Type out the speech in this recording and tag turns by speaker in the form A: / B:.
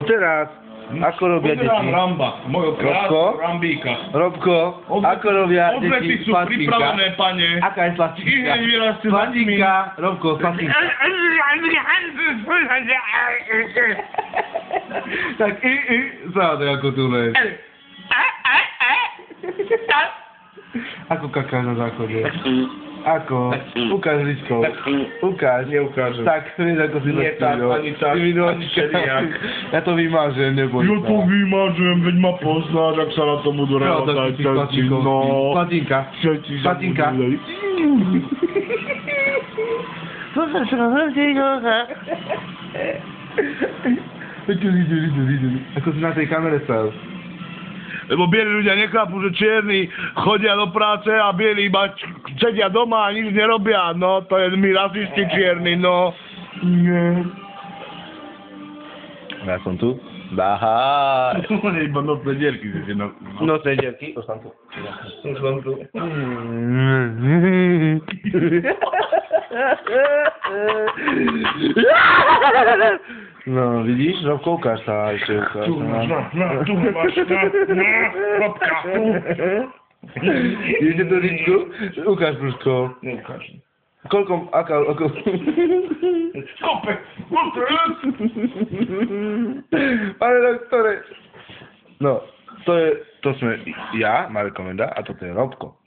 A: Teraz, ako robia deti?
B: Ramba, mojho krásneho Rambíka.
A: Robko, ako robia deti
B: Odlety sú pripravené, pane.
A: Aká je sladčinka? Sladčinka, Robko, sladčinka. Tak záhodaj, ako tu lež. Ako kakáš na záchode? Ako? Ukáž ličkou. Ukáž.
B: Neukážem.
A: Tak, vieš, ako si
B: Nie tak, ani tak, ani všelijak.
A: Ja to vymážem, neboj
B: Ja to vymážem, veď ma poznáš, ak sa na to budú relatať. No.
A: Sladinka. Sladinka. Ako si na tej kamere stal.
B: Lebo bieli ľudia nechápu, že čierni chodia do práce a bieli iba sedia doma a nič nerobia. No, to je my rasisti čierni, no. Nie.
A: Ja som tu. Aha.
B: Iba nocné dierky.
A: Nocné dierky. Už som tu.
B: Už som tu.
A: No, vidíš? Robko, ukáž sa ešte. Ukáž
B: Tu máš, tu máš, Robka, tu.
A: Idete do ličku? Ukáž brúško.
B: Neukážem.
A: Koľko, ako...
B: Skopek,
A: Pane doktore. No, to sme ja, Marek Komenda, a toto je Robko.